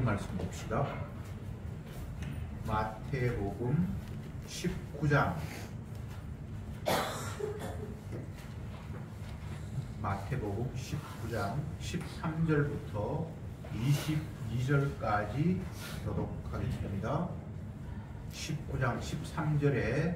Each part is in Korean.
말씀 봅시다. 마태복음 19장 마태복음 19장 13절부터 22절까지 교독하겠습니다. 19장 13절에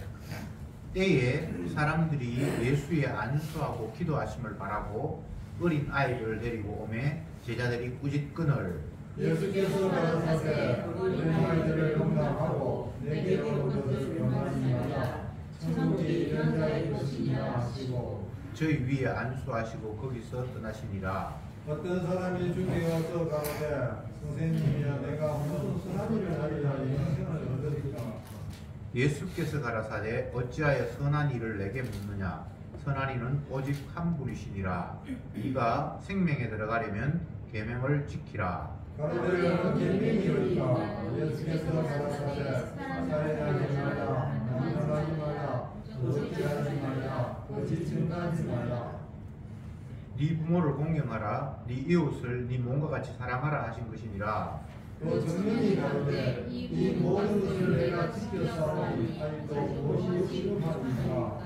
때에 사람들이 예수의 안수하고 기도하심을 바라고 어린 아이를 데리고 오매 제자들이 꾸짖거늘 예수께서 가라사대 어린 아이들을 용납하고 내게 오는 것을 용납하지 말라. 천국이 이런 자의 것이니라 하시고 저희 위에 안수하시고 거기서 떠나시니라. 어떤 사람이 주께 와서 가로되 선생님이여 내가 무슨 선한 일을 하리라 영생을 얻으리까. 예수께서 가라사대 어찌하여 선한 일을 내게 묻느냐. 선한 이는 오직 한 분이시니라. 네가 생명에 들어가려면 계명을 지키라. 가로되 너는 계명이 어디까. 예수께서 가라사대 살인하지 말라, 남용하지 말라, 도둑질하지 말라, 거짓 증거하지 말라. 네 부모를 공경하라. 네 이웃을 네 몸과 같이 사랑하라 하신 것이니라. 또 정년이 가로되 이 모든 것을 내가 지켰사오니 아직도 무엇이 필요하니까.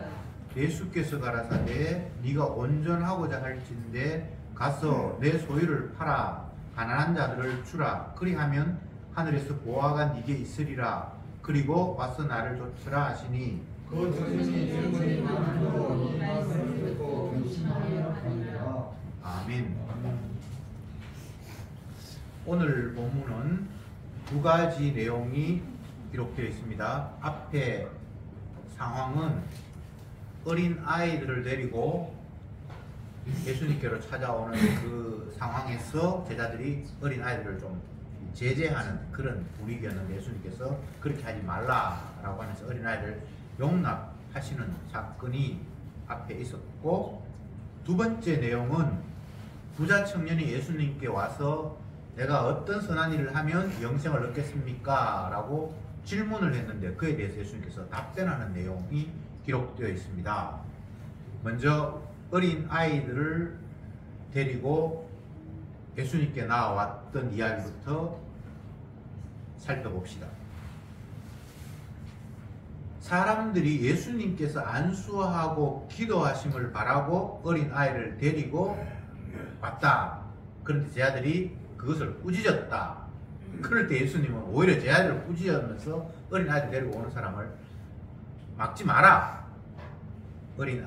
예수께서 가라사대 네가 온전하고자 할진대 가서 내 소유를 팔아 가난한 자들을 주라. 그리하면 하늘에서 보화가 네게 있으리라. 그리고 와서 나를 좇으라 하시니 그 정년이 질문이 많음으로 이 말씀을 듣고 근심하여 하니라. 아멘. 오늘 본문은 두 가지 내용이 기록되어 있습니다. 앞에 상황은 어린 아이들을 데리고 예수님께로 찾아오는 그 상황에서 제자들이 어린 아이들을 좀 제재하는 그런 분위기였는데 예수님께서 그렇게 하지 말라라고 하면서 어린 아이를 용납하시는 사건이 앞에 있었고, 두 번째 내용은 부자 청년이 예수님께 와서 내가 어떤 선한 일을 하면 영생을 얻겠습니까? 라고 질문을 했는데 그에 대해서 예수님께서 답변하는 내용이 기록되어 있습니다. 먼저 어린 아이들을 데리고 예수님께 나왔던 이야기부터 살펴봅시다. 사람들이 예수님께서 안수하고 기도하심을 바라고 어린 아이를 데리고 왔다. 그런데 제자들이 그것을 꾸짖었다. 그럴 때 예수님은 오히려 제자들을 꾸짖으면서 어린 아이들 데리고 오는 사람을 막지 마라. 어린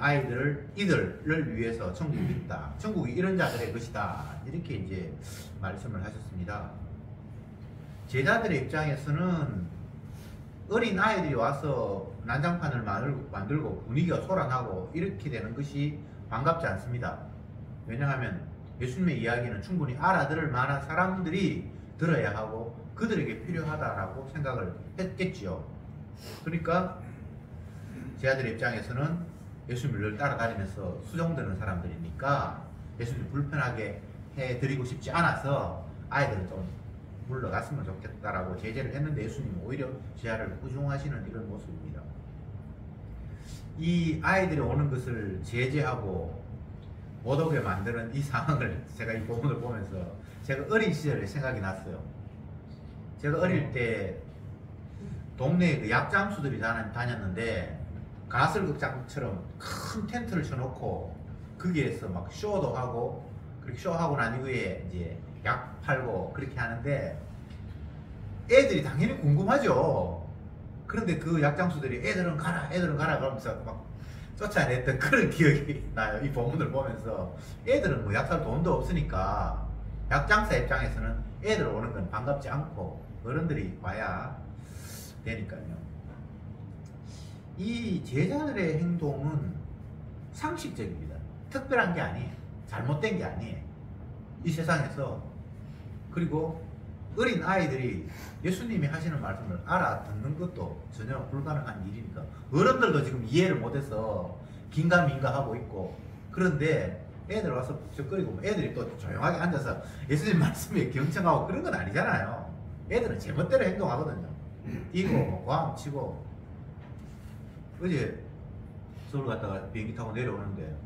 이들을 위해서 천국이 있다. 천국이 이런 자들의 것이다. 이렇게 이제 말씀을 하셨습니다. 제자들의 입장에서는 어린 아이들이 와서 난장판을 만들고 분위기가 소란하고 이렇게 되는 것이 반갑지 않습니다. 왜냐하면 예수님의 이야기는 충분히 알아들을 만한 사람들이 들어야 하고 그들에게 필요하다라고 생각을 했겠지요. 그러니까 제자들의 입장에서는 예수님을 늘 따라다니면서 수종드는 사람들이니까 예수님 불편하게 해드리고 싶지 않아서 아이들은 좀 물러갔으면 좋겠다라고 제재를 했는데 예수님은 오히려 제자를 꾸중하시는 이런 모습입니다. 이 아이들이 오는 것을 제재하고 못 오게 만드는 이 상황을 제가 이 본문을 보면서 제가 어린 시절에 생각이 났어요. 제가 어릴 때 동네에 그 약장수들이 다녔는데 가설극장처럼 큰 텐트를 쳐놓고 거기에서 막 쇼도 하고 그렇게 쇼하고 난 이후에 이제 약 팔고 그렇게 하는데 애들이 당연히 궁금하죠. 그런데 그 약장수들이 애들은 가라 그러면서 막 쫓아냈던 그런 기억이 나요. 이 본문을 보면서 애들은 뭐 약 살 돈도 없으니까 약장사 입장에서는 애들 오는 건 반갑지 않고 어른들이 와야 되니까요. 이 제자들의 행동은 상식적입니다. 특별한 게 아니에요. 잘못된 게 아니에요. 이 세상에서. 그리고 어린 아이들이 예수님이 하시는 말씀을 알아듣는 것도 전혀 불가능한 일이니까 어른들도 지금 이해를 못해서 긴가민가 하고 있고, 그런데 애들 와서 북적거리고 애들이 또 조용하게 앉아서 예수님 말씀에 경청하고 그런 건 아니잖아요. 애들은 제멋대로 행동하거든요. 이거 뭐 과음 치고. 어제 서울 갔다가 비행기 타고 내려오는데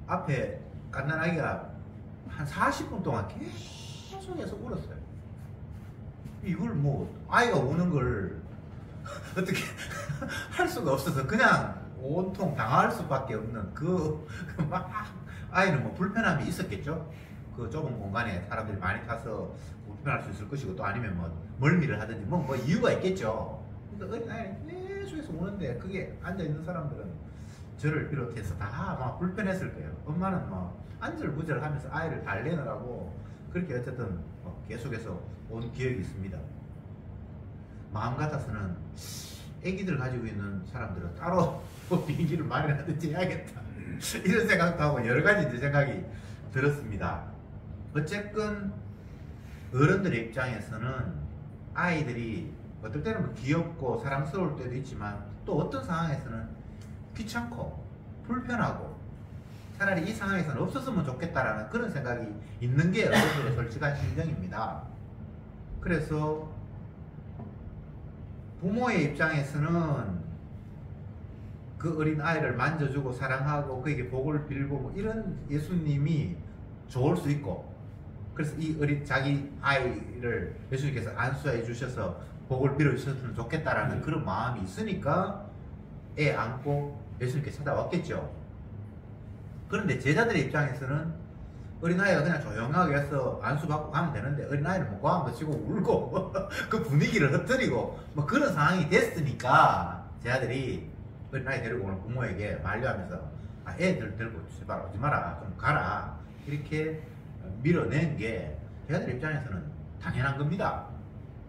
앞에 갓난아기가 한 40분 동안 계속해서 울었어요. 이걸 뭐 아이가 우는 걸 어떻게 할 수가 없어서 그냥 온통 당할 수밖에 없는 막 아이는 뭐 불편함이 있었겠죠. 그 좁은 공간에 사람들이 많이 타서 불편할 수 있을 것이고 또 아니면 뭐 멀미를 하든지 뭐 이유가 있겠죠. 근데 어린아이는 계속해서 우는데 그게 앉아있는 사람들은 저를 비롯해서 다 아마 불편했을 거예요. 엄마는 뭐 안절부절 하면서 아이를 달래느라고 그렇게 어쨌든 계속해서 온 기억이 있습니다. 마음 같아서는 애기들 가지고 있는 사람들은 따로 비행기를 마련하든지 해야겠다 이런 생각도 하고 여러 가지 이제 생각이 들었습니다. 어쨌든 어른들의 입장에서는 아이들이 어떨 때는 뭐 귀엽고 사랑스러울 때도 있지만 또 어떤 상황에서는 귀찮고 불편하고 차라리 이 상황에서는 없었으면 좋겠다라는 그런 생각이 있는 게 어른들의 솔직한 심정입니다. 그래서 부모의 입장에서는 그 어린 아이를 만져주고 사랑하고 그에게 복을 빌고 뭐 이런 예수님이 좋을 수 있고, 그래서 이 어린 자기 아이를 예수님께서 안수해 주셔서 복을 빌어 주셨으면 좋겠다라는 그런 마음이 있으니까 애 안고 예수님께 찾아왔겠죠. 그런데 제자들의 입장에서는 어린아이가 그냥 조용하게 해서 안수받고 가면 되는데 어린아이를 못 가면 치고 울고 그 분위기를 흩뜨리고 뭐 그런 상황이 됐으니까 제자들이 어린아이 데리고 오는 부모에게 만류하면서 애들 데리고 제발 오지 마라, 좀 가라, 이렇게 밀어낸 게 제자들 입장에서는 당연한 겁니다.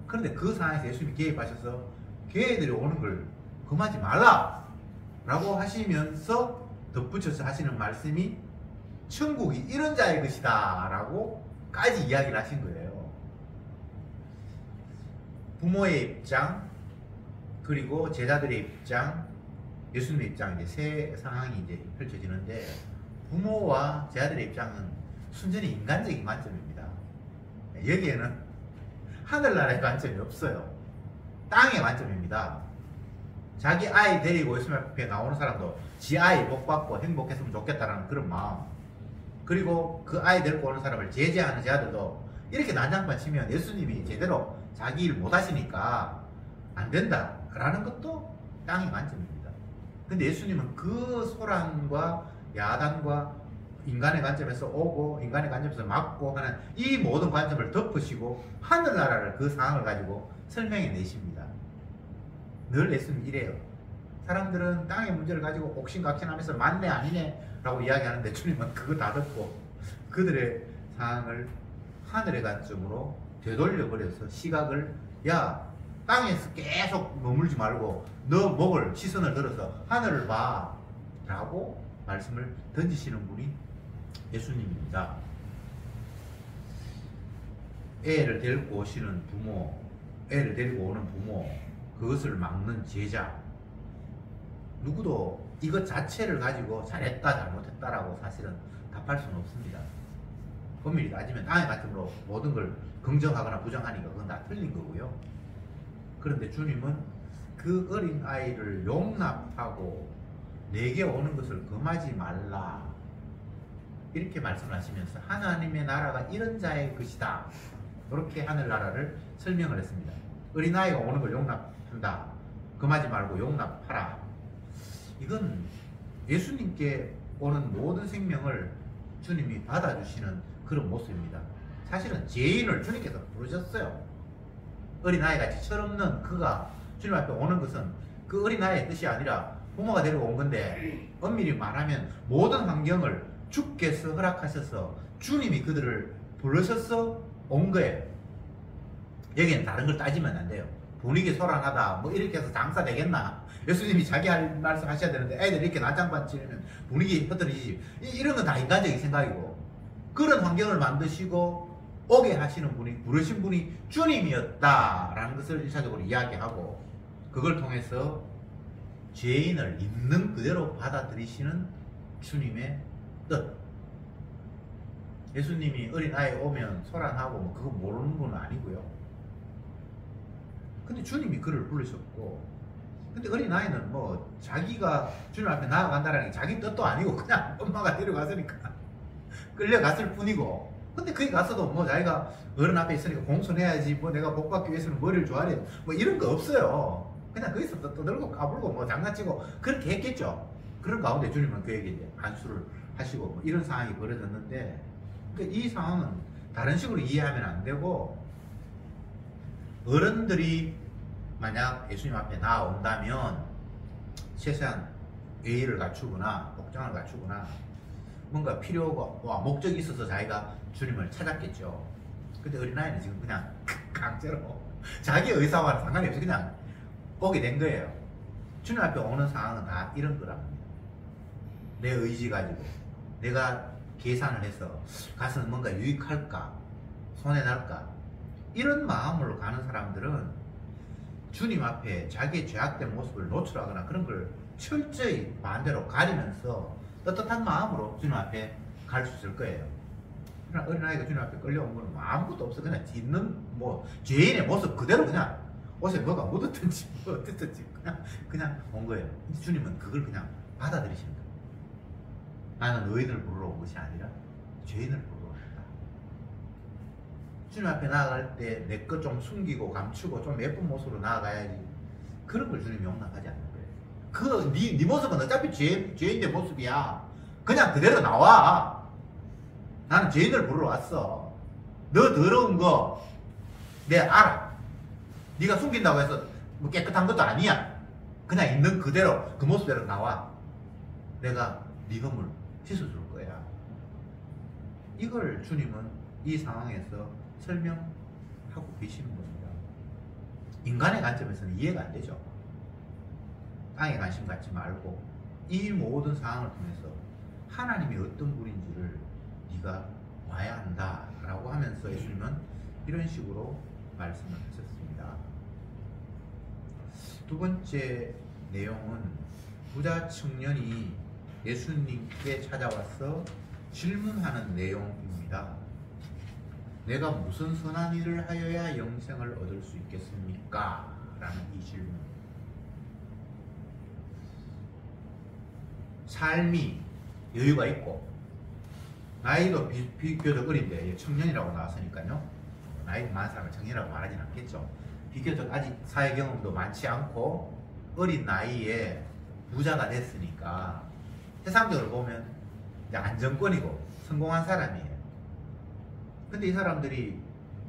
그런데 그 상황에서 예수님이 개입하셔서 걔들이 오는 걸 금하지 말라 라고 하시면서 덧붙여서 하시는 말씀이 천국이 이런 자의 것이다 라고 까지 이야기를 하신 거예요. 부모의 입장, 그리고 제자들의 입장, 예수님의 입장, 이제 세 상황이 이제 펼쳐지는데, 부모와 제자들의 입장은 순전히 인간적인 관점입니다. 여기에는 하늘나라의 관점이 없어요. 땅의 관점입니다. 자기 아이 데리고 예수님 앞에 나오는 사람도 지 아이 복받고 행복했으면 좋겠다라는 그런 마음, 그리고 그 아이 데리고 오는 사람을 제재하는 제자들도 이렇게 난장판 치면 예수님이 제대로 자기 일 못하시니까 안 된다라는 것도 땅의 관점입니다. 근데 예수님은 그 소란과 야단과 인간의 관점에서 오고 인간의 관점에서 막고 하는 이 모든 관점을 덮으시고 하늘나라를 그 상황을 가지고 설명해 내십니다. 늘 예수님 이래요. 사람들은 땅의 문제를 가지고 옥신각신하면서 맞네 아니네 라고 이야기하는데 주님은 그거 다 듣고 그들의 상황을 하늘의 관점으로 되돌려 버려서 시각을, 야, 땅에서 계속 머물지 말고 너 목을 시선을 들어서 하늘을 봐 라고 말씀을 던지시는 분이 예수님입니다. 애를 데리고 오시는 부모, 애를 데리고 오는 부모, 그것을 막는 제자, 누구도 이것 자체를 가지고 잘했다 잘못했다라고 사실은 답할 수는 없습니다. 엄밀히 따지면 땅의 관점으로 모든 걸 긍정하거나 부정하니까 그건 다 틀린 거고요. 그런데 주님은 그 어린 아이를 용납하고 내게 오는 것을 금하지 말라 이렇게 말씀하시면서 하나님의 나라가 이런 자의 것이다, 이렇게 하늘나라를 설명을 했습니다. 어린아이가 오는 걸 용납한다, 금하지 말고 용납하라. 이건 예수님께 오는 모든 생명을 주님이 받아주시는 그런 모습입니다. 사실은 죄인을 주님께서 부르셨어요. 어린아이같이 철없는 그가 주님 앞에 오는 것은 그 어린아이의 뜻이 아니라 부모가 데리고 온 건데, 엄밀히 말하면 모든 환경을 주께서 허락하셔서 주님이 그들을 부르셔서 온 거예요. 여기는 다른 걸 따지면 안 돼요. 분위기 소란하다 뭐 이렇게 해서 장사 되겠나? 예수님이 자기 할 말씀 하셔야 되는데 애들 이렇게 난장판 치면 분위기 흐트러지지. 이런 건 다 인간적인 생각이고, 그런 환경을 만드시고 오게 하시는 분이, 부르신 분이 주님이었다라는 것을 1차적으로 이야기하고, 그걸 통해서 죄인을 있는 그대로 받아들이시는 주님의 뜻. 예수님이 어린아이 오면 소란하고 뭐 그거 모르는 분은 아니고요. 근데 주님이 그를 부르셨고, 근데 어린아이는 뭐 자기가 주님 앞에 나아간다는 게 자기 뜻도 아니고 그냥 엄마가 데려갔으니까 끌려갔을 뿐이고, 근데 거기 가서도 뭐 자기가 어른 앞에 있으니까 공손해야지, 뭐 내가 복 받기 위해서는 머리를 좋아해야 돼, 뭐 이런 거 없어요. 그냥 거기서 떠들고 까불고 뭐 장난치고 그렇게 했겠죠. 그런 가운데 주님은 그에게 이제 안수를 하시고 뭐 이런 상황이 벌어졌는데, 그러니까 이 상황은 다른 식으로 이해하면 안 되고, 어른들이 만약 예수님 앞에 나온다면 최소한 예의를 갖추거나 복장을 갖추거나 뭔가 필요가 목적이 있어서 자기가 주님을 찾았겠죠. 근데 어린아이는 지금 그냥 강제로 자기 의사와는 상관이 없이 그냥 오게 된 거예요. 주님 앞에 오는 상황은 다 이런 거랍니다. 내 의지 가지고 내가 계산을 해서 가서 뭔가 유익할까, 손해 날까, 이런 마음으로 가는 사람들은 주님 앞에 자기의 죄악된 모습을 노출하거나 그런 걸 철저히 반대로 가리면서 떳떳한 마음으로 주님 앞에 갈 수 있을 거예요. 그러나 어린아이가 주님 앞에 끌려온 건 아무것도 없어. 그냥 있는 뭐 죄인의 모습 그대로 그냥 옷에 뭐가 묻었든지 뭐 어땠든지 그냥 온 거예요. 근데 주님은 그걸 그냥 받아들이십니다. 나는 의인을 부르러 온 것이 아니라 죄인을 부르러 왔다. 주님 앞에 나아갈 때 내 것 좀 숨기고 감추고 좀 예쁜 모습으로 나아가야지, 그런 걸 주님이 용납하지 않는 거예요. 네 모습은 어차피 죄인의 모습이야. 그냥 그대로 나와. 나는 죄인을 부르러 왔어. 너 더러운 거 내가 알아. 네가 숨긴다고 해서 뭐 깨끗한 것도 아니야. 그냥 있는 그대로 그 모습대로 나와. 내가 네 흠을 씻어줄 거야. 이걸 주님은 이 상황에서 설명하고 계시는 겁니다. 인간의 관점에서는 이해가 안 되죠. 땅에 관심 갖지 말고 이 모든 상황을 통해서 하나님이 어떤 분인지를 네가 와야 한다 라고 하면서 예수님은 이런 식으로 말씀을 하셨습니다. 두 번째 내용은 부자 청년이 예수님께 찾아와서 질문하는 내용입니다. 내가 무슨 선한 일을 하여야 영생을 얻을 수 있겠습니까? 라는 이 질문. 삶이 여유가 있고 나이도 비교적 어린데 청년이라고 나왔으니까요, 나이 많은 사람을 청년이라고 말하진 않겠죠. 비교적 아직 사회 경험도 많지 않고 어린 나이에 부자가 됐으니까 세상적으로 보면 이제 안정권이고 성공한 사람이에요. 근데 이 사람들이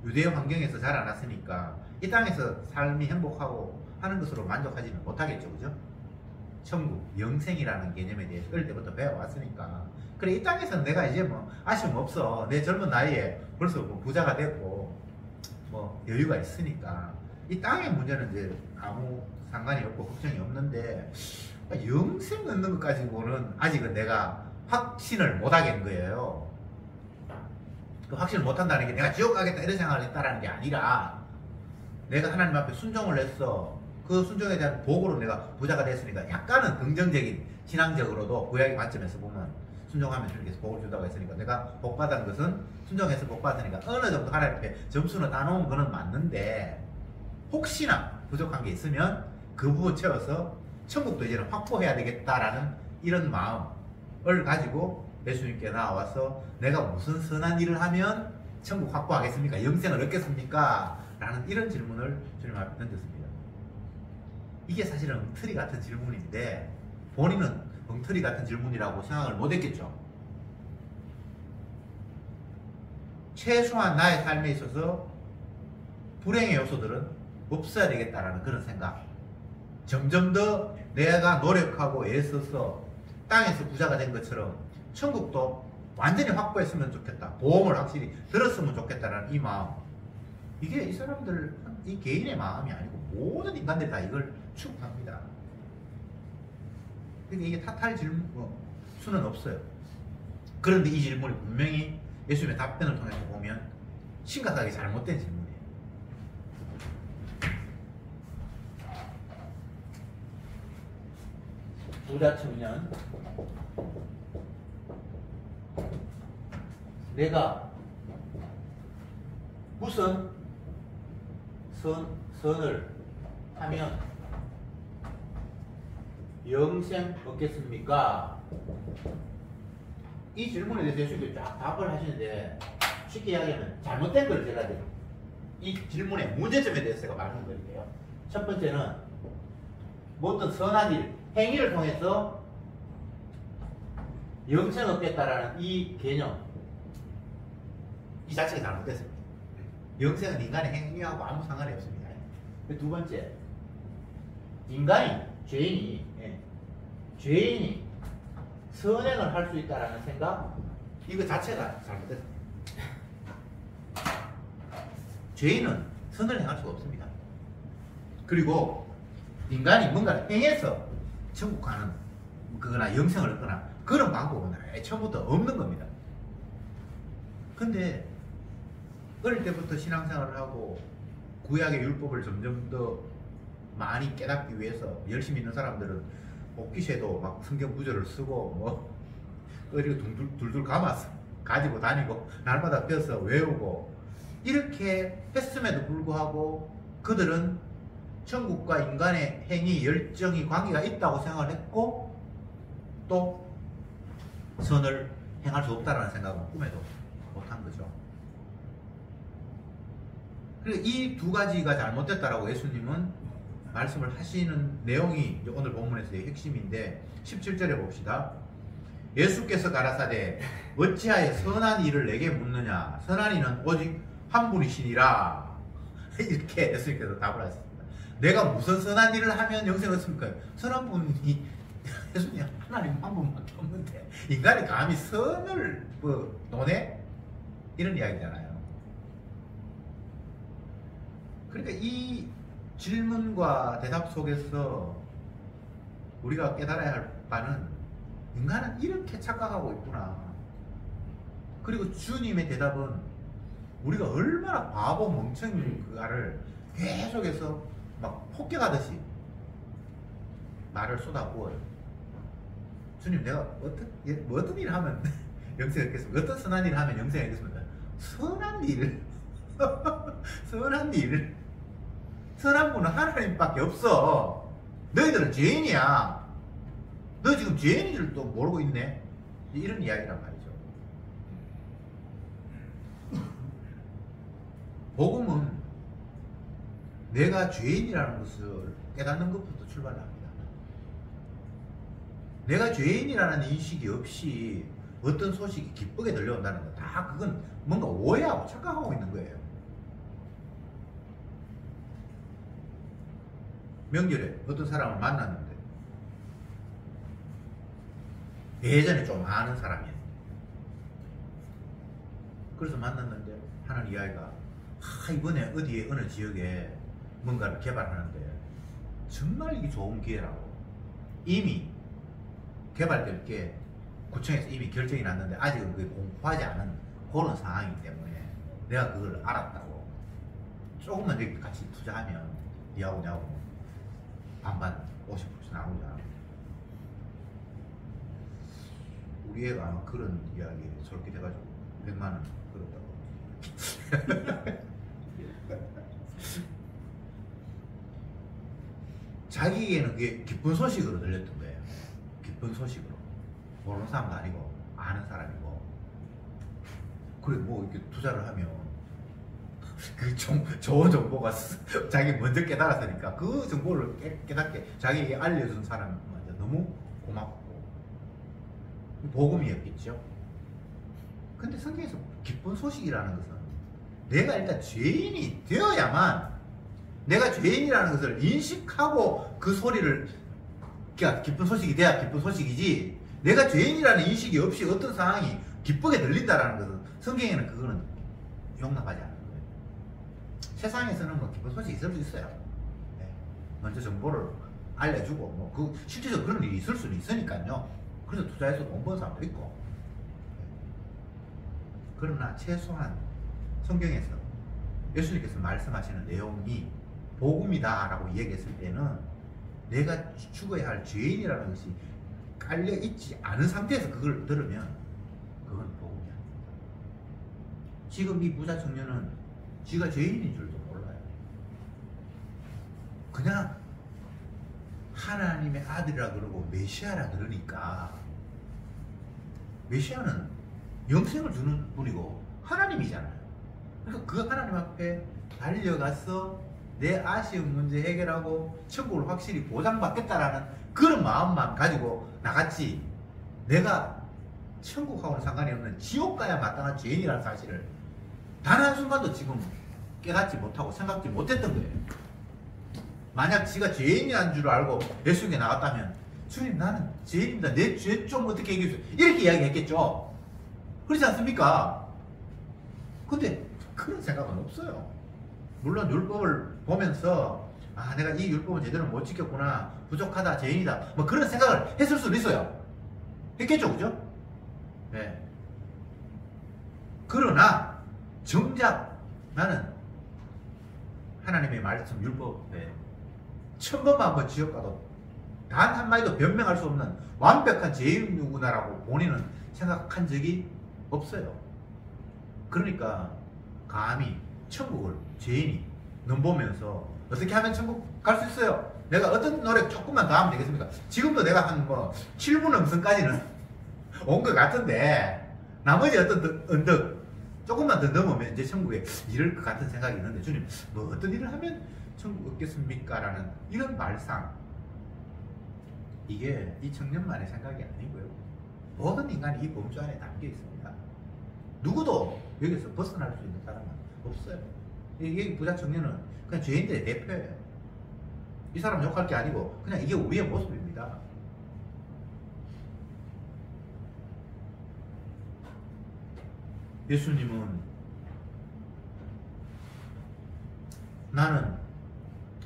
유대 환경에서 자라났으니까 이 땅에서 삶이 행복하고 하는 것으로 만족하지는 못하겠죠. 그죠? 천국, 영생이라는 개념에 대해서 어릴 때부터 배워왔으니까, 그래 이 땅에서는 내가 이제 뭐 아쉬움 없어. 내 젊은 나이에 벌써 뭐 부자가 됐고 뭐 여유가 있으니까 이 땅의 문제는 이제 아무 상관이 없고 걱정이 없는데, 영생 얻는 것 가지고는 아직은 내가 확신을 못 하겠는 거예요. 그 확신을 못 한다는 게 내가 지옥 가겠다 이런 생각을 했다라는 게 아니라, 내가 하나님 앞에 순종을 했어. 그 순종에 대한 복으로 내가 부자가 됐으니까 약간은 긍정적인, 신앙적으로도 구약의 관점에서 보면 순종하면 주님께서 복을 준다고 했으니까 내가 복 받은 것은 순종해서 복 받으니까 어느 정도 하나님 앞에 점수는 따놓은 거는 맞는데, 혹시나 부족한 게 있으면 그 부분 채워서 천국도 이제는 확보해야 되겠다라는 이런 마음을 가지고 예수님께 나와서 내가 무슨 선한 일을 하면 천국 확보하겠습니까? 영생을 얻겠습니까? 라는 이런 질문을 주님 앞에 던졌습니다. 이게 사실은 엉터리 같은 질문인데 본인은 엉터리 같은 질문이라고 생각을 못했겠죠. 최소한 나의 삶에 있어서 불행의 요소들은 없어야 되겠다라는 그런 생각. 점점 더 내가 노력하고 애써서 땅에서 부자가 된 것처럼 천국도 완전히 확보했으면 좋겠다. 보험을 확실히 들었으면 좋겠다라는 이 마음. 이게 이 사람들, 이 개인의 마음이 아니고 모든 인간들이 다 이걸 추구합니다. 그러니까 이게 탓할 수는 없어요. 그런데 이 질문이 분명히 예수님의 답변을 통해서 보면 심각하게 잘못된 질문이에요. 부자 청년, 내가 무슨 선을 하면 영생 얻겠습니까? 이 질문에 대해서 예수님이 쫙 답을 하시는데 쉽게 이야기하면 잘못된 걸 제가 이 질문의 문제점에 대해서 제가 말씀드릴게요. 첫 번째는 뭐 어떤 선한 일, 행위를 통해서 영생을 얻겠다라는 이 개념, 이 자체가 잘못됐습니다. 영생은 인간의 행위하고 아무 상관이 없습니다. 두 번째, 인간이, 죄인이 선행을 할 수 있다라는 생각, 이거 자체가 잘못됐습니다. 죄인은 선을 행할 수가 없습니다. 그리고 인간이 뭔가를 행해서 천국 가는 거나 영생을 얻거나 그런 방법은 처음부터 없는 겁니다. 근데 어릴 때부터 신앙생활을 하고 구약의 율법을 점점 더 많이 깨닫기 위해서 열심히 있는 사람들은 옥기새도 막 성경 구절을 쓰고 뭐 어리고 둘둘 감아서 가지고 다니고 날마다 펴서 외우고 이렇게 했음에도 불구하고 그들은 천국과 인간의 행위, 열정이 관계가 있다고 생각을 했고 또 선을 행할 수 없다는 생각은 꿈에도 못한 거죠. 그리고 이 두 가지가 잘못됐다라고 예수님은 말씀을 하시는 내용이 오늘 본문에서의 핵심인데 17절에 봅시다. 예수께서 가라사대 어찌하여 선한 일을 내게 묻느냐 선한 이는 오직 한 분이시니라. 이렇게 예수님께서 답을 하셨습니다. 내가 무슨 선한 일을 하면 영생을 얻습니까? 선한 분이 예수님 하나님 한 분밖에 없는데 인간이 감히 선을 논해? 이런 이야기잖아요. 그러니까 이 질문과 대답 속에서 우리가 깨달아야 할 바는 인간은 이렇게 착각하고 있구나. 그리고 주님의 대답은 우리가 얼마나 바보 멍청인가를 계속해서 막 폭격하듯이 말을 쏟아부어요. 주님, 내가 어떤 일을 하면 영생을 얻겠습니까? 어떤 선한 일을 하면 영생을 얻겠습니까? 선한 일. 선한 일. 선한 분은 하나님밖에 없어. 너희들은 죄인이야. 너 지금 죄인인 줄도 모르고 있네. 이런 이야기란 말이죠. 복음은 내가 죄인이라는 것을 깨닫는 것부터 출발합니다. 내가 죄인이라는 인식이 없이 어떤 소식이 기쁘게 들려온다는 거 다 그건 뭔가 오해하고 착각하고 있는 거예요. 명절에 어떤 사람을 만났는데 예전에 좀 아는 사람이에요. 그래서 만났는데 하는 이야기가 이번에 어디에 어느 지역에 뭔가를 개발하는데 정말 이게 좋은 기회라고. 이미 개발될 게 구청에서 이미 결정이 났는데 아직은 그게 공포하지 않은 그런 상황이기 때문에 내가 그걸 알았다고. 조금만 여기 같이 투자하면 니하고 나하고 반반 50% 나오잖아. 우리 애가 아마 그런 이야기에 솔깃해가지고 100만 원 그렇다고. 자기에게는 그게 기쁜 소식으로 들렸던 거예요. 기쁜 소식으로. 모르는 사람도 아니고 아는 사람이고. 그래 뭐 이렇게 투자를 하면 그 좋은 정보가 자기 먼저 깨달았으니까 그 정보를 깨닫게 자기에게 알려준 사람한테 너무 고맙고 복음이었겠죠. 근데 성경에서 기쁜 소식이라는 것은 내가 일단 죄인이 되어야만 내가 죄인이라는 것을 인식하고 그 소리를 그러니까 기쁜 소식이 돼야 기쁜 소식이지 내가 죄인이라는 인식이 없이 어떤 상황이 기쁘게 들린다라는 것은 성경에는 그거는 용납하지 않는 거예요. 세상에서는 뭐 기쁜 소식이 있을 수 있어요. 네. 먼저 정보를 알려주고 뭐 그 실제적으로 그런 일이 있을 수는 있으니까요. 그래서 투자해서 돈 버는 사람도 있고. 네. 그러나 최소한 성경에서 예수님께서 말씀하시는 내용이 복음이다라고 얘기했을 때는 내가 죽어야 할 죄인이라는 것이 깔려 있지 않은 상태에서 그걸 들으면 그건 복음이 아닙니다. 지금 이 부자 청년은 지가 죄인인 줄도 몰라요. 그냥 하나님의 아들이라 그러고 메시아라 그러니까 메시아는 영생을 주는 분이고 하나님이잖아요. 그러니까 그 하나님 앞에 달려가서 내 아쉬운 문제 해결하고 천국을 확실히 보장받겠다라는 그런 마음만 가지고 나갔지, 내가 천국하고는 상관이 없는 지옥 가야 마땅한 죄인이라는 사실을 단 한순간도 지금 깨닫지 못하고 생각지 못했던 거예요. 만약 지가 죄인이란 줄 알고 예수님께 나갔다면, 주님 나는 죄인입니다, 내 죄 좀 어떻게 해결해주세요, 이렇게 이야기했겠죠. 그렇지 않습니까? 근데 그런 생각은 없어요. 물론 율법을 보면서 아 내가 이 율법은 제대로 못 지켰구나, 부족하다, 죄인이다, 뭐 그런 생각을 했을 수도 있어요. 했겠죠, 그죠? 네. 그러나 정작 나는 하나님의 말씀 율법에 1000번만 한번 지적가도 단 한마디도 변명할 수 없는 완벽한 죄인이구나라고 본인은 생각한 적이 없어요. 그러니까 감히 천국을 죄인이 넘보면서 어떻게 하면 천국 갈 수 있어요? 내가 어떤 노력 조금만 더 하면 되겠습니까? 지금도 내가 한 뭐 7분 음성까지는 온 것 같은데 나머지 어떤 언덕 조금만 더 넘으면 이제 천국에 이를 것 같은 생각이 있는데, 주님 뭐 어떤 일을 하면 천국 얻겠습니까? 라는 이런 말상, 이게 이 청년만의 생각이 아니고요, 모든 인간이 이 범주 안에 담겨 있습니다. 누구도 여기서 벗어날 수 있는 사람은 없어요. 여기 부자 청년은 그냥 죄인들의 대표예요. 이 사람 욕할 게 아니고 그냥 이게 우리의 모습입니다. 예수님은 나는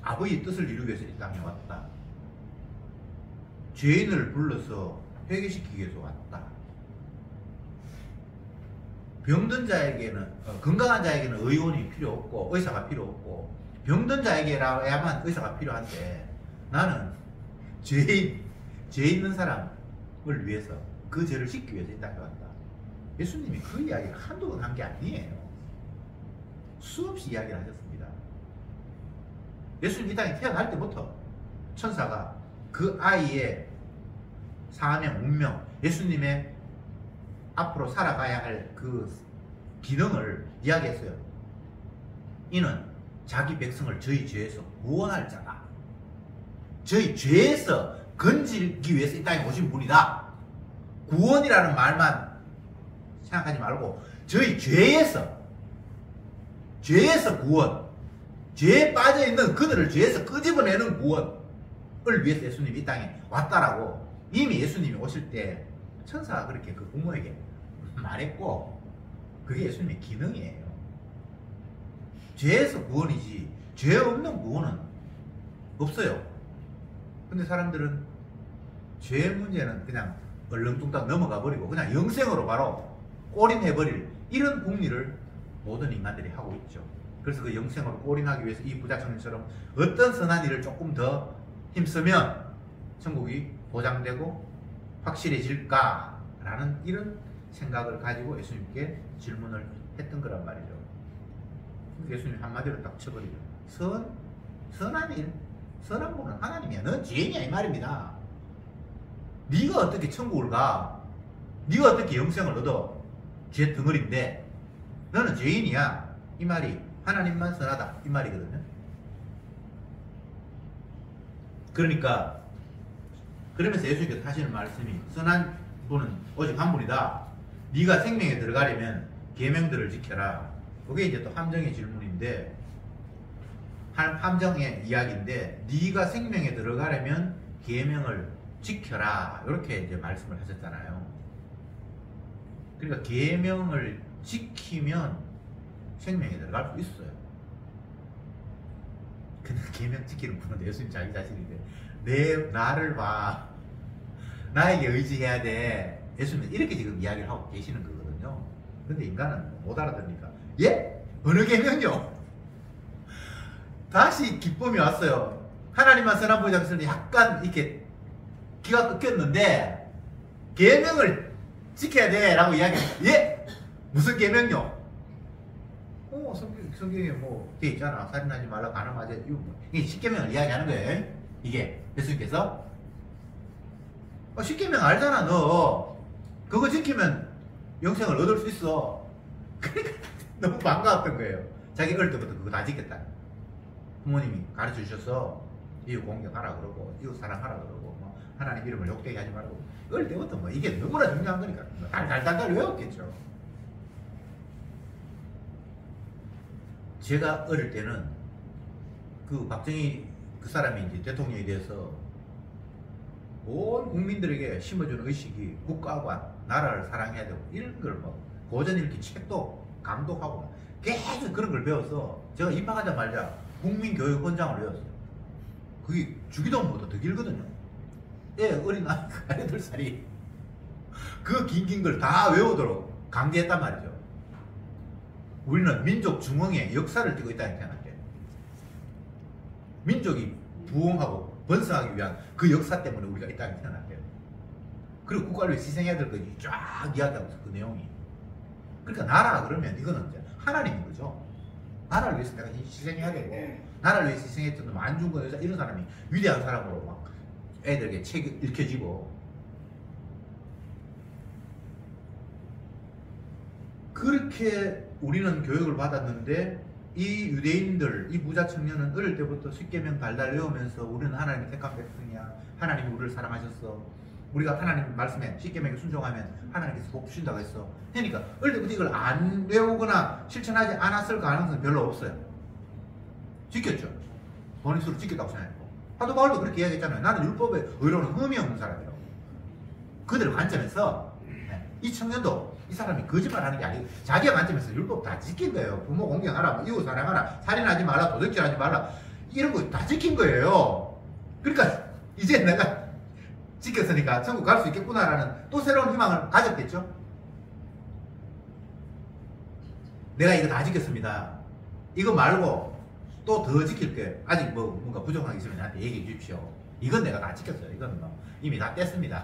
아버지의 뜻을 이루기 위해서 이 땅에 왔다, 죄인을 불러서 회개시키기 위해서 왔다, 병든 자에게는 건강한 자에게는 의원이 필요 없고 의사가 필요 없고 병든 자에게라야만 의사가 필요한데, 나는 죄 있는 사람을 위해서 그 죄를 씻기 위해서 이 땅에 왔다. 예수님이 그 이야기를 한두 번 한 게 아니에요. 수없이 이야기를 하셨습니다. 예수님 이 땅에 태어날 때부터 천사가 그 아이의 사명, 운명, 예수님의 앞으로 살아가야 할 그 기능을 이야기했어요. 이는 자기 백성을 저희 죄에서 구원할 자다. 저희 죄에서 건지기 위해서 이 땅에 오신 분이다. 구원이라는 말만 생각하지 말고 저희 죄에서 구원, 죄에 빠져있는 그들을 죄에서 끄집어내는 구원을 위해서 예수님이 이 땅에 왔다라고 이미 예수님이 오실 때 천사가 그렇게 그 부모에게 말했고, 그게 예수님의 기능이에요. 죄에서 구원이지 죄 없는 구원은 없어요. 근데 사람들은 죄 문제는 그냥 얼렁뚱땅 넘어가 버리고 그냥 영생으로 바로 올인해버릴 이런 궁리를 모든 인간들이 하고 있죠. 그래서 그 영생으로 올인하기 위해서 이 부자 청년처럼 어떤 선한 일을 조금 더 힘쓰면 천국이 보장되고 확실해질까 라는 이런 생각을 가지고 예수님께 질문을 했던 거란 말이죠. 예수님 한마디로 딱 쳐버리죠. 선한 일, 선한 분은 하나님이야. 넌 죄인이야 이 말입니다. 네가 어떻게 천국을 가? 네가 어떻게 영생을 얻어? 죄 덩어리인데 너는 죄인이야. 이 말이 하나님만 선하다 이 말이거든요. 그러니까 그러면서 예수님께서 하시는 말씀이, 선한 분은 오직 한 분이다. 네가 생명에 들어가려면 계명들을 지켜라. 그게 이제 또 함정의 질문인데, 함정의 이야기인데, 네가 생명에 들어가려면 계명을 지켜라. 이렇게 이제 말씀을 하셨잖아요. 그러니까 계명을 지키면 생명에 들어갈 수 있어요. 근데 계명 지키는 분은 예수님 자기 자신인데 나를 봐. 나에게 의지해야 돼. 예수님은 이렇게 지금 이야기를 하고 계시는 거거든요. 근데 인간은 못 알아듣니까 예? 어느 계명요? 다시 기쁨이 왔어요. 하나님만 선한 분이라고 했을 약간 이렇게 기가 끊겼는데 계명을 지켜야 돼 라고 이야기했어요. 예? 무슨 계명요? 성경에 뭐 돼 있잖아. 살인하지 말라, 간음하지. 이게 10계명을 이야기하는 거예요. 이게 예수님께서 10계명 알잖아. 너 그거 지키면 영생을 얻을 수 있어. 너무 반가웠던 거예요. 자기 어릴 때부터 그거 다 지켰다. 부모님이 가르쳐 주셔서 이웃 공경하라 그러고 이웃 사랑하라 그러고 뭐 하나님 이름을 욕되게 하지 말고 어릴 때부터 뭐 이게 너무나 중요한 거니까 달달달 외웠겠죠. 제가 어릴 때는 그 박정희 그 사람이 이제 대통령이 돼서 온 국민들에게 심어주는 의식이 국가와 나라를 사랑해야 되고 이런 걸 뭐 고전 읽기 책도 감독하고 계속 그런 걸 배워서 제가 입학하자마자 국민교육원장을 외웠어요. 그게 주기도문보다 더 길거든요. 어린 아이가 8살이 그 긴 걸 다 외우도록 강제했단 말이죠. 우리는 민족 중흥의 역사를 띠고 있다는 생각해요. 민족이 부흥하고 번성하기 위한 그 역사 때문에 우리가 있다는 생각해요. 그리고 국가를 위해 희생해야 될 것이 쫙 이야기하고 있어, 그 내용이. 그러니까 나라 그러면 이거는 이제 하나님인 거죠. 나라를 위해서 내가 희생해야 되고, 나라를 위해서 희생했던 놈 안중근 의사 이런 사람이 위대한 사람으로 막 애들에게 책이 읽혀지고, 그렇게 우리는 교육을 받았는데 이 유대인들, 이 부자 청년은 어릴 때부터 십계명 달달 외우면서 우리는 하나님의 택한 백성이야, 하나님이 우리를 사랑하셨어, 우리가 하나님 말씀에 십계명에 순종하면 하나님께서 복 주신다고 했어. 그러니까 어릴 때부터 이걸 안 외우거나 실천하지 않았을 가능성은 별로 없어요. 지켰죠. 본인 스스로 지켰다고 생각했고, 사도 바울도 그렇게 이야기했잖아요. 나는 율법에 의로는 흠이 없는 사람이라고. 그들의 관점에서 이 청년도 이 사람이 거짓말하는 게 아니고 자기의 관점에서 율법 다 지킨 거예요. 부모 공경하라, 이웃 사랑하라, 살인하지 말라, 도둑질하지 말라, 이런 거 다 지킨 거예요. 그러니까 이제 내가 지켰으니까 천국 갈 수 있겠구나라는 또 새로운 희망을 가졌겠죠. 내가 이거 다 지켰습니다. 이거 말고 또 더 지킬 게 아직 뭐 뭔가 부족한 게 있으면 나한테 얘기해 주십시오. 이건 내가 다 지켰어요. 이건 뭐 이미 다 뗐습니다.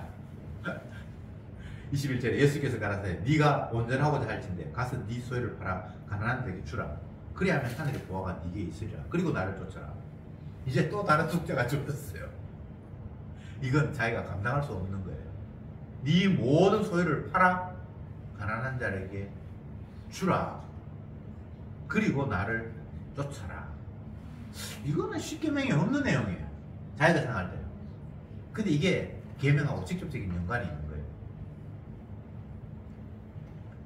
21절에 예수께서 가라사대 네가 온전하고자 할진대 가서 네 소유를 팔아 가난한 데에게 주라. 그리하면 하늘의 보화가 네게 있으리라. 그리고 나를 쫓아라. 이제 또 다른 숙제가 주어졌어요. 이건 자기가 감당할 수 없는 거예요. 네 모든 소유를 팔아 가난한 자에게 주라. 그리고 나를 쫓아라. 이거는 십계명에 없는 내용이에요. 자기가 생각할 때요. 근데 이게 계명하고 직접적인 연관이 있는 거예요.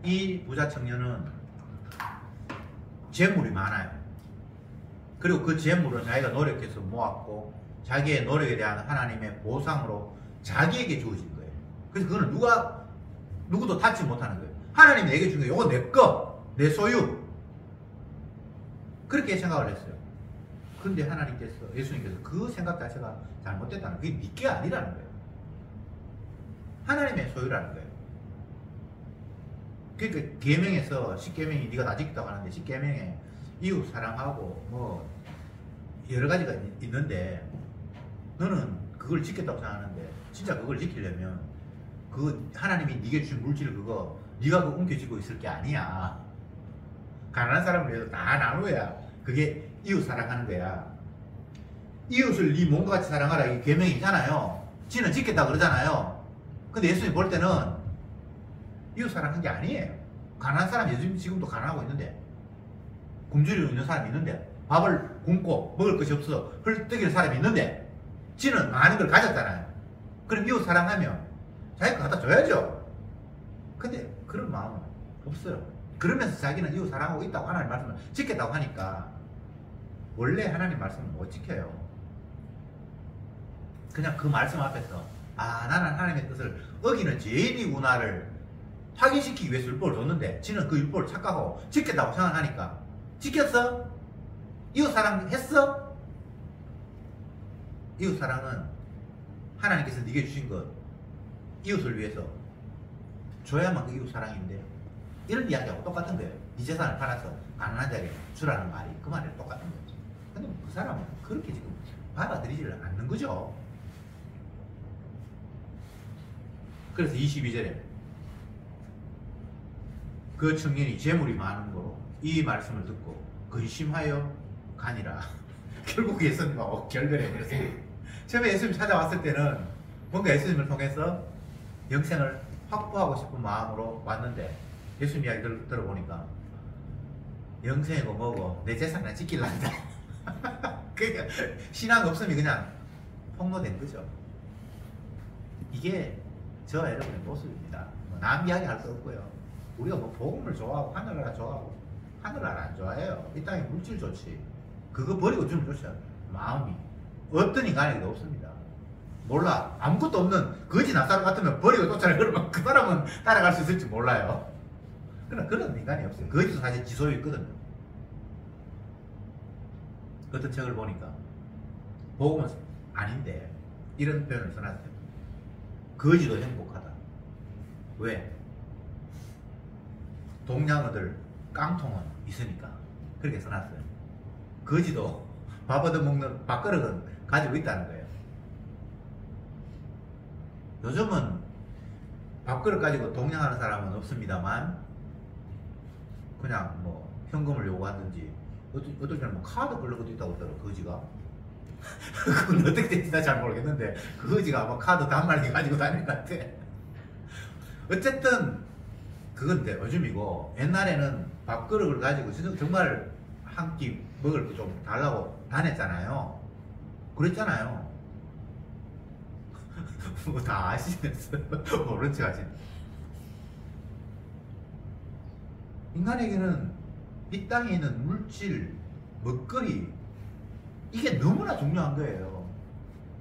이 부자 청년은 재물이 많아요. 그리고 그 재물은 자기가 노력해서 모았고 자기의 노력에 대한 하나님의 보상으로 자기에게 주어진 거예요. 그래서 그거는 누구도 닫지 못하는 거예요. 하나님이 내게 준 거예요. 이거 내 거, 내 소유. 그렇게 생각을 했어요. 근데 하나님께서, 예수님께서 그 생각 자체가 잘못됐다는 거예요. 그게 네 게 아니라는 거예요. 하나님의 소유라는 거예요. 그러니까 계명에서 십계명이 네가 다 지켰다고 하는데 십계명에 이웃 사랑하고 뭐 여러 가지가 있는데 너는 그걸 지켰다고 생각하는데 진짜 그걸 지키려면 그 하나님이 네게 주신 물질 그거 네가 그거 움켜쥐고 있을 게 아니야. 가난한 사람을 위해서 다 나눠야 그게 이웃 사랑하는 거야. 이웃을 네 몸과 같이 사랑하라 이게 계명이 있잖아요. 지는 지켰다 그러잖아요. 근데 예수님 볼 때는 이웃 사랑한 게 아니에요. 가난한 사람 요즘 지금도 가난하고 있는데 굶주리고 있는 사람이 있는데 밥을 굶고 먹을 것이 없어 헐떡이는 사람이 있는데 지는 많은 걸 가졌잖아요. 그럼 이웃 사랑하면 자기가 갖다 줘야죠. 근데 그런 마음은 없어요. 그러면서 자기는 이웃 사랑하고 있다고 하나님 말씀을 지켰다고 하니까 원래 하나님 말씀을 못 지켜요. 그냥 그 말씀 앞에서 아 나는 하나님의 뜻을 어기는 죄인이구나를 확인시키기 위해서 율법을 줬는데 지는 그 율법을 착각하고 지켰다고 생각하니까 지켰어? 이웃 사랑 했어? 이웃 사랑은 하나님께서 네게 주신 것 이웃을 위해서 줘야만 그 이웃 사랑인데 이런 이야기하고 똑같은 거예요. 네 재산을 팔아서 가난한 자에게 주라는 말이 그 말이랑 똑같은 거죠. 근데 그 사람은 그렇게 지금 받아들이지를 않는 거죠. 그래서 22절에 그 청년이 재물이 많은 거로 이 말씀을 듣고 근심하여 가니라. 결국 예수님하고 결별해 버렸어요. 처음에 예수님 찾아왔을 때는 뭔가 예수님을 통해서 영생을 확보하고 싶은 마음으로 왔는데 예수님 이야기 들어보니까 영생이고 뭐고 내 재산을 지키려한다. 그러니까 신앙 없으면 그냥 폭로된 거죠. 이게 저와 여러분의 모습입니다. 남 이야기 할 거 없고요. 우리가 뭐 복음을 좋아하고 하늘나라 좋아하고 하늘나라 안 좋아해요. 이 땅에 물질 좋지. 그거 버리고 주면 좋죠. 마음이 어떤 인간에게도 없습니다. 몰라. 아무것도 없는 거지 나사로 같으면 버리고 쫓아내. 그러면 그 사람은 따라갈 수 있을지 몰라요. 그러나 그런 인간이 없어요. 거지도 사실 지 소유 있거든요. 어떤 책을 보니까 복음은 아닌데 이런 표현을 써놨어요. 거지도 행복하다. 왜? 동양어들 깡통은 있으니까 그렇게 써놨어요. 거지도 밥 얻어먹는 밥그릇은 가지고 있다는 거예요. 요즘은 밥그릇 가지고 동냥하는 사람은 없습니다만 그냥 뭐 현금을 요구하든지 어떨 때는 뭐 카드 걸는 것도 있다고 그러더라고요. 거지가. 그건 어떻게 될지 잘 모르겠는데 그 거지가 아마 카드 단말기 가지고 다니는 것 같아. 어쨌든 그건데 요즘이고 옛날에는 밥그릇을 가지고 정말 한 끼 먹을 거 좀 달라고 다녔잖아요. 그랬잖아요. 뭐 다 아시면서 모른 척 하시네. 인간에게는 이 땅에 있는 물질, 먹거리 이게 너무나 중요한 거예요.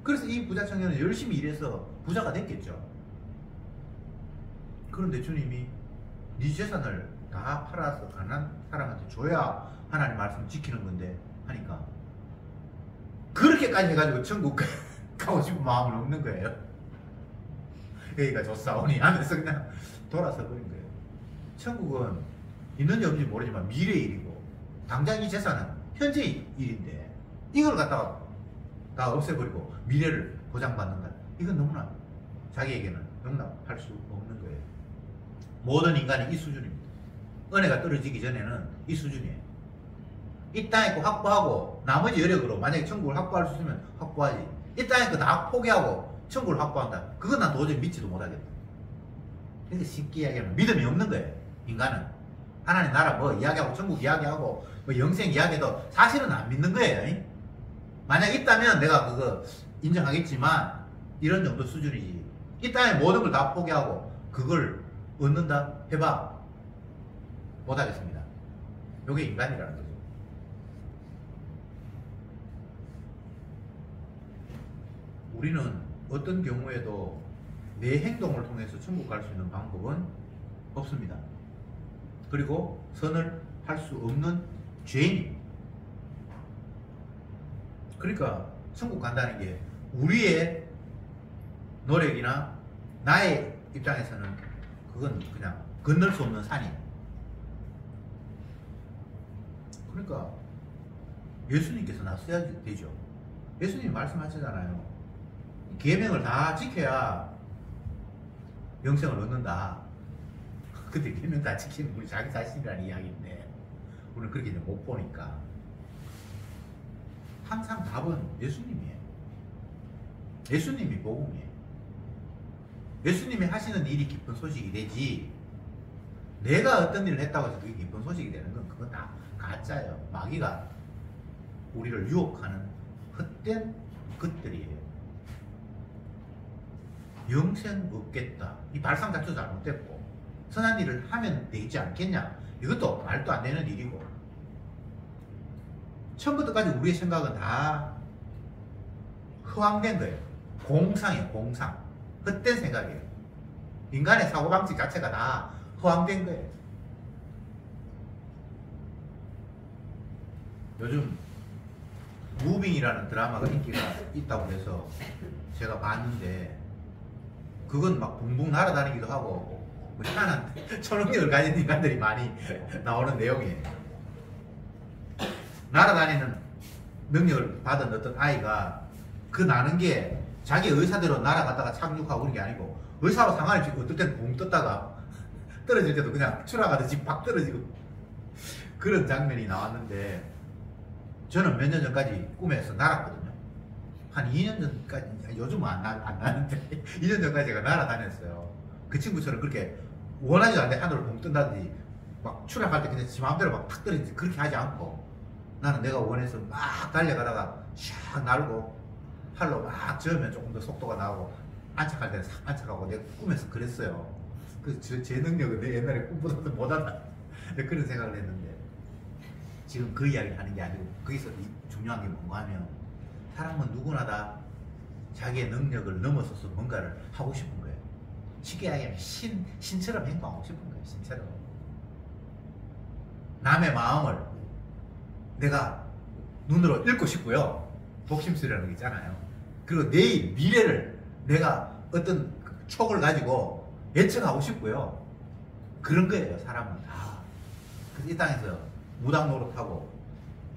그래서 이 부자 청년은 열심히 일해서 부자가 됐겠죠. 그런데 주님이 네 재산을 다 팔아서 가난한 사람한테 줘야 하나님 말씀 지키는 건데 하니까 그렇게까지 해가지고 천국 가고 싶은 마음은 없는 거예요. 여기가 좋사오니 하면서 그냥 돌아서 버린 거예요. 천국은 있는지 없는지 모르지만 미래의 일이고 당장 이 재산은 현재의 일인데 이걸 갖다가 다 없애버리고 미래를 보장받는다. 이건 너무나 자기에게는 용납할 수 없는 거예요. 모든 인간이 이 수준입니다. 은혜가 떨어지기 전에는 이 수준이에요. 이 땅에 거 확보하고 나머지 여력으로 만약에 천국을 확보할 수 있으면 확보하지. 이 땅에 거 다 포기하고 천국을 확보한다. 그건 난 도저히 믿지도 못하겠다. 그러니까 쉽게 이야기하면 믿음이 없는 거예요. 인간은 하나님 나라 뭐 이야기하고 천국 이야기하고 뭐 영생 이야기해도 사실은 안 믿는 거예요. 만약 있다면 내가 그거 인정하겠지만 이런 정도 수준이지. 이 땅에 모든 걸 다 포기하고 그걸 얻는다 해봐 못하겠습니다. 요게 인간이라는 거죠. 우리는 어떤 경우에도 내 행동을 통해서 천국 갈 수 있는 방법은 없습니다. 그리고 선을 할 수 없는 죄인입니다. 그러니까 천국 간다는 게 우리의 노력이나 나의 입장에서는 그건 그냥 건널 수 없는 산이에요. 그러니까 예수님께서 나서야 되죠. 예수님이 말씀하시잖아요. 계명을 다 지켜야 영생을 얻는다. 근데 계명 다 지키는 우리 자기 자신이라는 이야기인데 우리는 그렇게 못 보니까 항상 답은 예수님이에요. 예수님이 복음이에요. 예수님이 하시는 일이 기쁜 소식이 되지 내가 어떤 일을 했다고 해서 그게 기쁜 소식이 되는 건 그건 다 가짜예요. 마귀가 우리를 유혹하는 헛된 것들이에요. 영생 없겠다. 이 발상 자체도 잘못됐고 선한 일을 하면 되지 않겠냐. 이것도 말도 안 되는 일이고 처음부터까지 우리의 생각은 다 허황된 거예요. 공상이에요. 공상. 헛된 생각이에요. 인간의 사고방식 자체가 다 허황된 거예요. 요즘 무빙이라는 드라마가 인기가 있다고 해서 제가 봤는데 그건 막 붕붕 날아다니기도 하고 뭐 희한한 초능력을 가진 인간들이 많이 나오는 내용이에요. 날아다니는 능력을 받은 어떤 아이가 그 나는 게 자기 의사대로 날아갔다가 착륙하고 그런 게 아니고 의사로 상관없이 어떨 때는 붕 떴다가 떨어질 때도 그냥 추락하듯이 팍 떨어지고 그런 장면이 나왔는데 저는 몇 년 전까지 꿈에서 날았거든요. 한 2년 전까지, 요즘은 안 나는데 2년 전까지 제가 날아다녔어요. 그 친구처럼 그렇게 원하지도 않는데 하늘을 붕 뜬다든지 막 추락할 때 그냥 지 마음대로 막 탁 떨어지지. 그렇게 하지 않고 나는 내가 원해서 막 달려가다가 샥 날고 팔로 막 저으면 조금 더 속도가 나고 안착할 때는 싹 안착하고 내가 꿈에서 그랬어요. 제 능력은 내 옛날에 꿈보다도 못하다 그런 생각을 했는데 지금 그 이야기를 하는 게 아니고 거기서 중요한 게 뭔가 하면 사람은 누구나 다 자기의 능력을 넘어서서 뭔가를 하고 싶은 거예요. 쉽게 이야기하면 신처럼 행동하고 싶은 거예요. 신처럼 남의 마음을 내가 눈으로 읽고 싶고요. 독심술이라는 게 있잖아요. 그리고 내일 미래를 내가 어떤 촉을 가지고 예측하고 싶고요. 그런 거예요. 사람은 다. 그래서 이 땅에서 무당 노릇하고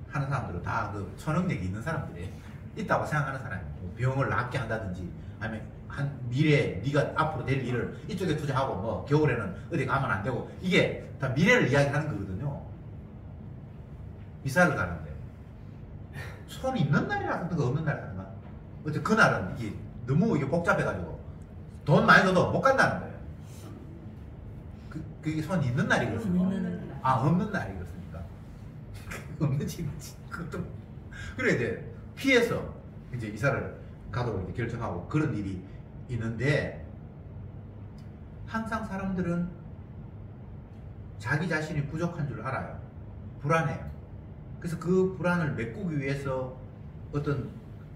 하는 사람들은 다 그 초능력이 있는 사람들이에요. 있다고 생각하는 사람이 뭐 병을 낫게 한다든지 아니면 한 미래에 네가 앞으로 될 일을 이쪽에 투자하고 뭐 겨울에는 어디 가면 안 되고 이게 다 미래를 이야기하는 거거든요. 이사를 가는데 손이 있는 날이라 하든가 없는 날이라 하든가 어째 그날은 이게 너무 이게 복잡해가지고 돈 많이 줘도 못 간다는 거예요. 그게 손 있는 날이 그렇습니까? 아 없는 날이 그렇습니까? 없는지 그것도 그래 이제 피해서 이제 이사를 가도록 이제 결정하고 그런 일이 있는데 항상 사람들은 자기 자신이 부족한 줄 알아요. 불안해요. 그래서 그 불안을 메꾸기 위해서 어떤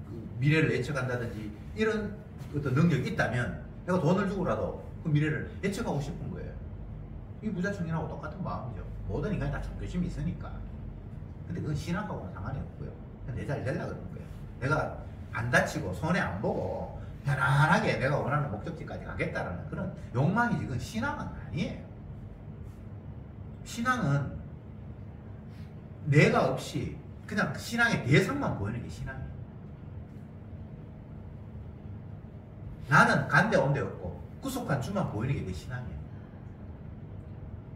그 미래를 예측한다든지 이런 어떤 능력이 있다면 내가 돈을 주고라도 그 미래를 예측하고 싶은 거예요. 이 부자청년하고 똑같은 마음이죠. 모든 인간이 다 존경심이 있으니까. 근데 그건 신앙하고는 상관이 없고요. 내 잘 되려고 그러는 거예요. 내가 안 다치고 손해 안 보고 편안하게 내가 원하는 목적지까지 가겠다라는 그런 욕망이지. 그건 신앙은 아니에요. 신앙은 내가 없이 그냥 신앙의 대상만 보이는 게 신앙이에요. 나는 간데 온데 없고 구속한 주만 보이는 게 내 신앙이에요.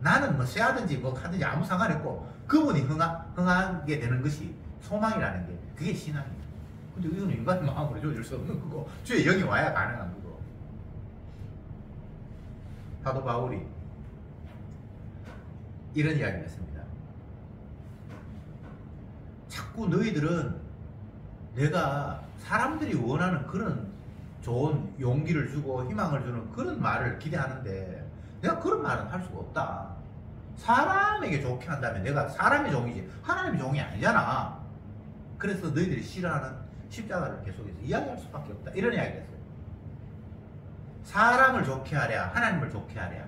나는 뭐 쇠하든지 뭐 하든지 아무 상관이 없고 그분이 흥하게 되는 것이 소망이라는 게 그게 신앙이에요. 근데 이건 인간의 마음으로 조질 수 없는 거고 주의 영이 와야 가능한 거고. 사도 바울이 이런 이야기를 했습니다. 자꾸 너희들은 내가 사람들이 원하는 그런 좋은 용기를 주고 희망을 주는 그런 말을 기대하는데 내가 그런 말은 할 수가 없다. 사람에게 좋게 한다면 내가 사람의 종이지 하나님의 종이 아니잖아. 그래서 너희들이 싫어하는 십자가를 계속해서 이야기할 수밖에 없다. 이런 이야기를 했어요. 사람을 좋게 하랴 하나님을 좋게 하랴.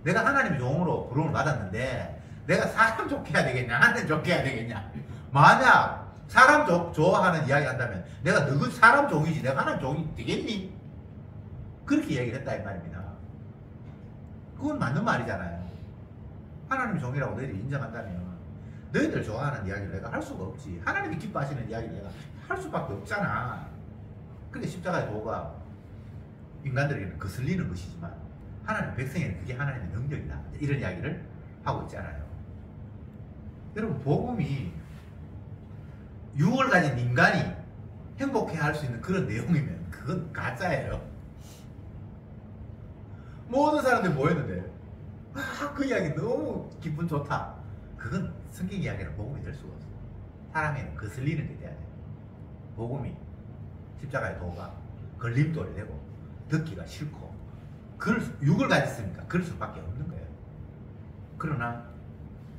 내가 하나님의 종으로 부름을 받았는데 내가 사람 좋게 해야 되겠냐 하나님 좋게 해야 되겠냐. 만약 사람 좋아하는 이야기 한다면 내가 너희 사람 종이지 내가 하나님 종이 되겠니? 그렇게 이야기를 했다 이 말입니다. 그건 맞는 말이잖아요. 하나님의 종이라고 너희들이 인정한다면 너희들 좋아하는 이야기를 내가 할 수가 없지. 하나님이 기뻐하시는 이야기를 내가 할 수밖에 없잖아. 근데 십자가의 도가 인간들에게는 거슬리는 것이지만 하나님 백성에는 그게 하나님의 능력이다. 이런 이야기를 하고 있잖아요. 여러분 복음이 육을 가진 인간이 행복해할 수 있는 그런 내용이면 그건 가짜예요. 모든 사람들이 모였는데 그 이야기 너무 기분 좋다. 그건 성경 이야기는 복음이 될 수가 없어. 사람에는 거슬리는 게 돼야 돼. 복음이 십자가의 도가 걸림돌이 되고 듣기가 싫고 육을 가졌으니까 그럴 수밖에 없는 거예요. 그러나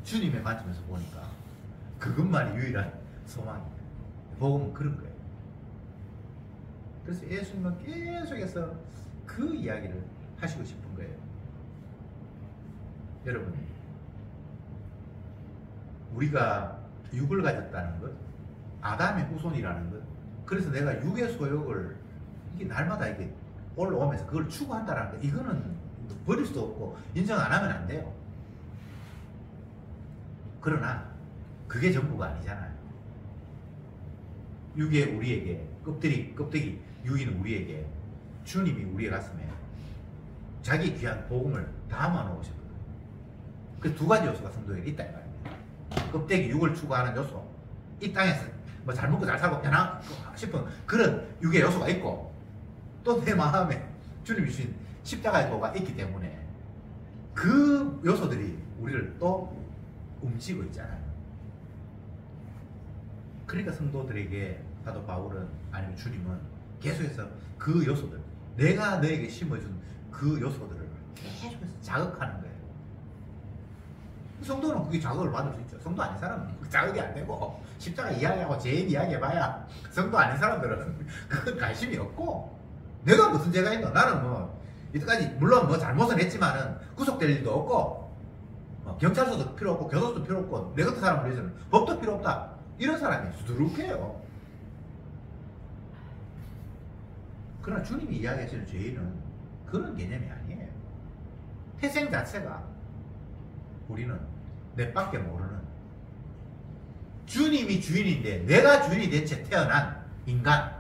주님의 관점에서 보니까 그것만이 유일한 소망입니다. 복음은 그런 거예요. 그래서 예수님은 계속해서 그 이야기를 하시고 싶은 거예요. 여러분, 우리가 육을 가졌다는 것, 아담의 후손이라는 것, 그래서 내가 육의 소욕을 이게 날마다 이게 올라오면서 그걸 추구한다는 것, 이거는 버릴 수도 없고 인정 안 하면 안 돼요. 그러나 그게 전부가 아니잖아요. 육의 우리에게 껍데기 육인 우리에게 주님이 우리의 가슴에 자기 귀한 복음을 담아 놓으셨거든요. 그 두 가지 요소가 성도에게 있다 이 말입니다. 껍데기 육을 추구하는 요소, 이 땅에서 뭐 잘 먹고 잘 살고 편하고 싶은 그런 육의 요소가 있고 또 내 마음에 주님이 주신 십자가의 도가 있기 때문에 그 요소들이 우리를 또 움직이고 있잖아요. 그러니까 성도들에게 사도 바울은 아니면 주님은 계속해서 그 요소들, 내가 너에게 심어준 그 요소들을 계속해서 자극하는 거예요. 성도는 그게 자극을 받을 수 있죠. 성도 아닌 사람은 그 자극이 안 되고 십자가 이야기하고 죄인 이야기해봐야 성도 아닌 사람들은 그건 관심이 없고, 내가 무슨 죄가 있노? 나는 뭐 이때까지 물론 뭐 잘못은 했지만은 구속될 일도 없고 경찰서도 필요 없고 교도소도 필요 없고 내 같은 사람을 위해서는 법도 필요 없다, 이런 사람이 수두룩해요. 그러나 주님이 이야기하시는 죄인은 그런 개념이 아니에요. 태생 자체가 우리는 내 밖에 모르는, 주님이 주인인데 내가 주인이 된 채 태어난 인간,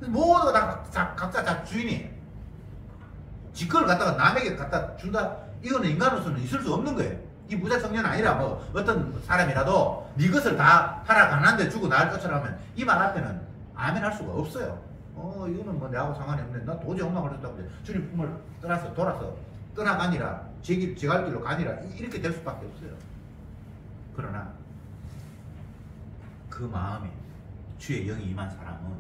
모두가 다 각자 다 주인이에요. 지 거를 갖다가 남에게 갖다 준다, 이거는 인간으로서는 있을 수 없는 거예요. 이 부자 청년 아니라 뭐 어떤 사람이라도 네 것을 다 하나 가난한데 주고 나을 것처럼 하면 이 말 앞에는 아멘 할 수가 없어요. 이거는 뭐 내하고 상관이 없는데 나 도저히 엉망을 했다고 주님 품을 돌아서 떠나가니라 제 갈 길로 가니라 이렇게 될 수밖에 없어요. 그러나 그 마음에 주의 영이 임한 사람은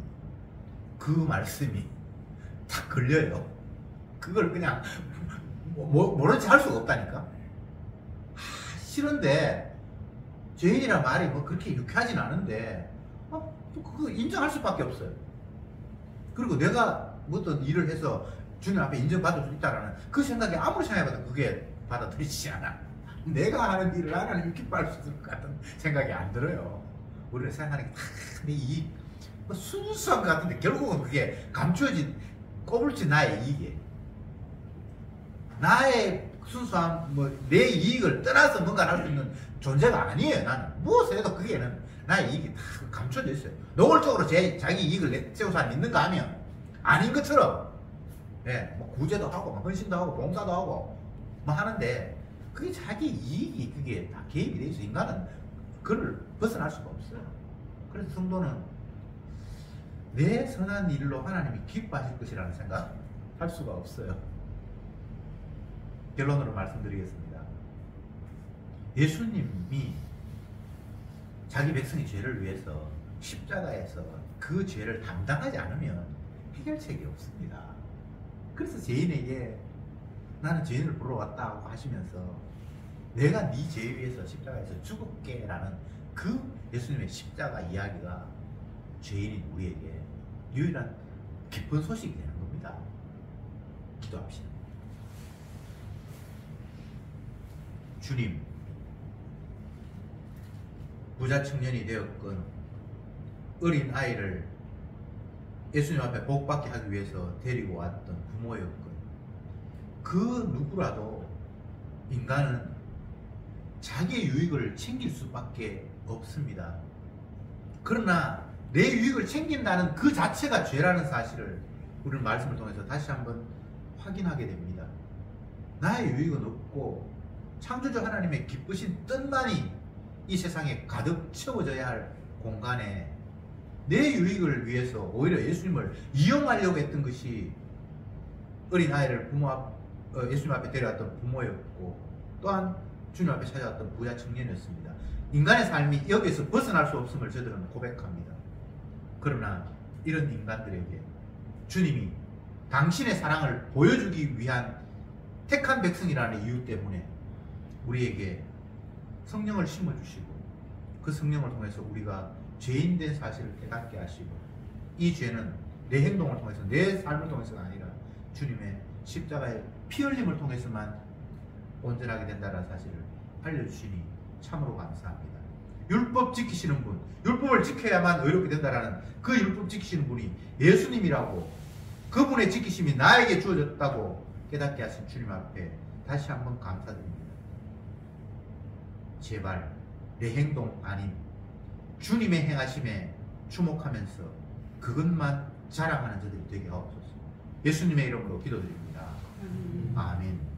그 말씀이 딱 걸려요. 그걸 그냥 모른 체 할 수가 없다니까. 싫은데 죄인이란 말이 뭐 그렇게 유쾌하진 않은데 그거 인정할 수밖에 없어요. 그리고 내가 어떤 일을 해서 주님 앞에 인정받을 수 있다라는 그 생각이 아무리 생각해봐도 그게 받아들이지 않아. 내가 하는 일을 하나님 기뻐할 수 있을 것 같은 생각이 안 들어요. 우리는 생각하는 게 이 순수한 것 같은데 결국은 그게 감추어진 꼬불진 나의 이익이에요. 나의 순수한 내 이익을 떠나서 뭔가 할 수 있는 존재가 아니에요. 나는 무엇을 해도 그게는 나의 이익이 다 감춰져 있어요. 노골적으로 자기 이익을 세운 사람이 있는가 하면 아닌 것처럼 뭐 구제도 하고 헌신도 하고 봉사도 하고 뭐 하는데 그게 자기 이익이 그게 다 개입이 돼 있어. 인간은 그걸 벗어날 수가 없어요. 그래서 성도는 내 선한 일로 하나님이 기뻐하실 것이라는 생각 할 수가 없어요. 결론으로 말씀드리겠습니다. 예수님이 자기 백성의 죄를 위해서 십자가에서 그 죄를 담당하지 않으면 해결책이 없습니다. 그래서 죄인에게 나는 죄인을 보러 왔다고 하시면서 내가 네 죄에 위해서 십자가에서 죽을게 라는 그 예수님의 십자가 이야기가 죄인인 우리에게 유일한 기쁜 소식이 되는 겁니다. 기도합시다. 주님, 부자 청년이 되었건 어린 아이를 예수님 앞에 복받게 하기 위해서 데리고 왔던 부모였건 그 누구라도 인간은 자기의 유익을 챙길 수밖에 없습니다. 그러나 내 유익을 챙긴다는 그 자체가 죄라는 사실을 우리는 말씀을 통해서 다시 한번 확인하게 됩니다. 나의 유익은 없고 창조주 하나님의 기쁘신 뜻만이 이 세상에 가득 채워져야 할 공간에 내 유익을 위해서 오히려 예수님을 이용하려고 했던 것이 어린 아이를 예수님 앞에 데려왔던 부모였고 또한 주님 앞에 찾아왔던 부자 청년이었습니다. 인간의 삶이 여기에서 벗어날 수 없음을 저들은 고백합니다. 그러나 이런 인간들에게 주님이 당신의 사랑을 보여주기 위한 택한 백성이라는 이유 때문에 우리에게 성령을 심어주시고 그 성령을 통해서 우리가 죄인된 사실을 깨닫게 하시고 이 죄는 내 행동을 통해서 내 삶을 통해서가 아니라 주님의 십자가의 피 흘림을 통해서만 온전하게 된다는 사실을 알려주시니 참으로 감사합니다. 율법 지키시는 분, 율법을 지켜야만 의롭게 된다는 그 율법 지키시는 분이 예수님이라고, 그분의 지키심이 나에게 주어졌다고 깨닫게 하신 주님 앞에 다시 한번 감사드립니다. 제발 내 행동 아닌 주님의 행하심에 주목하면서 그것만 자랑하는 자들이 되게 하옵소서. 예수님의 이름으로 기도드립니다. 아멘.